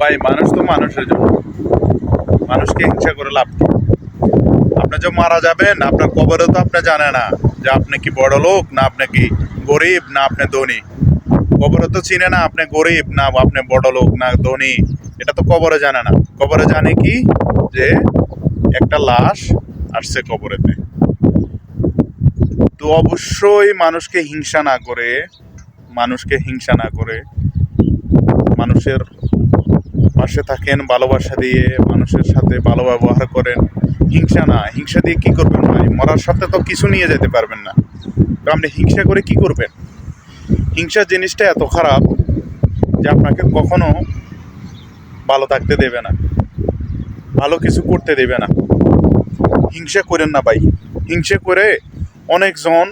ভাই মানুষ তো মানুষের জন্য, মানুষকে হিংসা করে লাভ কি? আপনি যে মারা যাবেন আপনার কবরে তো আপনি জানে না যে আপনি কি বড় লোক না আপনি কি গরিব না আপনি ধনী। কবরে তো চিনে না আপনি গরিব না আপনি বড় লোক না ধনী। এটা তো কবরে জানে না। কবরে জানে কি যে একটা লাশ আসছে কবরেতে। তো অবশ্যই মানুষকে হিংসা না করে মানুষের পাশে থাকেন, ভালোবাসা দিয়ে মানুষের সাথে ভালো ব্যবহার করেন। হিংসা দিয়ে কি করবেন ভাই? মরার সাথে তো কিছু নিয়ে যেতে পারবেন না। তো আপনি হিংসা করে কি করবেন? হিংসা জিনিসটা এত খারাপ যে আপনাকে কখনো ভালো থাকতে দেবে না, ভালো কিছু করতে দেবে না। হিংসা করেন না ভাই। হিংসা করে অনেকজন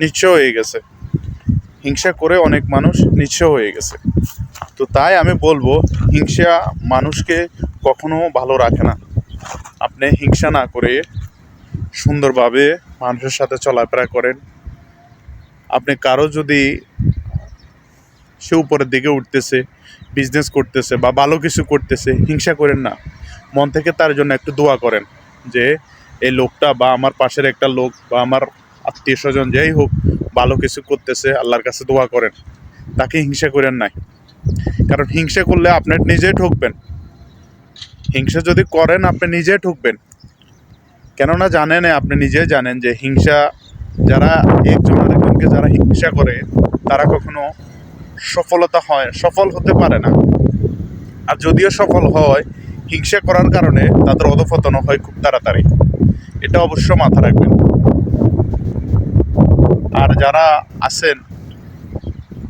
নিঃস্ব হয়ে গেছে, হিংসা করে অনেক মানুষ নিঃস্ব হয়ে গেছে। তো তাই আমি বলবো, হিংসা মানুষকে কখনো ভালো রাখে না। আপনি হিংসা না করে সুন্দরভাবে মানুষের সাথে চলাফেরা করেন। আপনি কারো যদি সে উপরের দিকে উঠতেছে, বিজনেস করতেছে বা ভালো কিছু করতেছে, হিংসা করেন না। মন থেকে তার জন্য একটু দোয়া করেন যে এই লোকটা বা আমার পাশের একটা লোক বা আমার আত্মীয় স্বজন যেই হোক ভালো কিছু করতেছে, আল্লাহর কাছে দোয়া করেন। তাকে হিংসা করেন নাই, কারণ হিংসা করলে আপনি নিজেই ঠকবেন। হিংসা যদি করেন আপনি নিজেই ঠকবেন। কেননা জানেন, আপনি নিজেই জানেন যে যারা একজন আরেকজনকে যারা হিংসা করে তারা কখনো সফল হতে পারে না। আর যদিও সফল হয়, হিংসা করার কারণে তাদের অধঃপতন হয় খুব তাড়াতাড়ি। এটা অবশ্য মাথা রাখবেন। আর যারা আছেন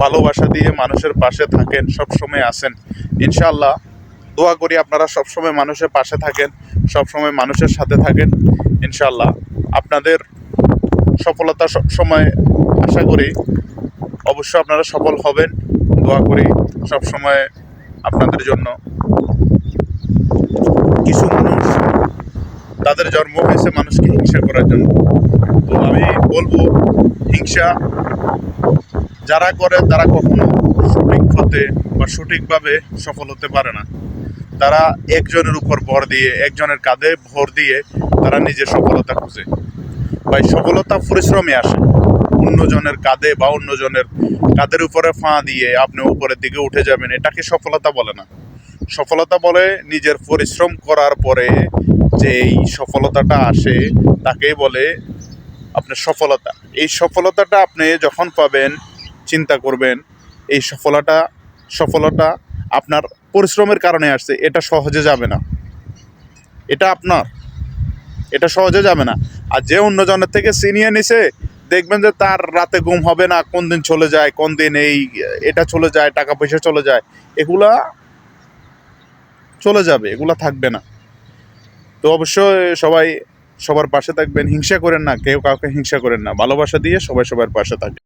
ভালোবাসা দিয়ে মানুষের পাশে থাকেন, সবসময় আছেন, ইনশাআল্লাহ দোয়া করি আপনারা সবসময় মানুষের পাশে থাকেন, সবসময় মানুষের সাথে থাকেন। ইনশাআল্লাহ আপনাদের সফলতা সবসময় আশা করি, অবশ্যই আপনারা সফল হবেন। দোয়া করি সবসময় আপনাদের জন্য। কিছু মানুষ তাদের জন্ম হয়েছে মানুষকে হিংসা করার জন্য। তো আমি বলবো, হিংসা যারা করে তারা কখনো সঠিক পথে বা সঠিকভাবে সফল হতে পারে না। তারা একজনের উপর ভর দিয়ে, একজনের কাঁধে ভর দিয়ে তারা নিজের সফলতা খুঁজে। ভাই সফলতা পরিশ্রমে আসে। অন্যজনের কাঁধে বা অন্যজনের কাঁধের উপরে ফা দিয়ে আপনি উপরের দিকে উঠে যাবেন, এটাকে সফলতা বলে না। সফলতা বলে নিজের পরিশ্রম করার পরে যে এই সফলতাটা আসে, তাকেই বলে আপনার সফলতা। এই সফলতাটা আপনি যখন পাবেন চিন্তা করবেন এই সফলতা আপনার পরিশ্রমের কারণে আসছে। এটা সহজে যাবে না, এটা সহজে যাবে না। আর যে অন্যজনের থেকে ছিনিয়ে নিছে, দেখবেন যে তার রাতে ঘুম হবে না, কোন দিন চলে যায়, কোন দিন এটা চলে যায়, টাকা পয়সা চলে যায়, এগুলা চলে যাবে, এগুলা থাকবে না। তো অবশ্যই সবাই সবার পাশে থাকবেন, হিংসা করেন না, কেউ কাউকে হিংসা করেন না, ভালোবাসা দিয়ে সবাই সবার পাশে থাকবেন।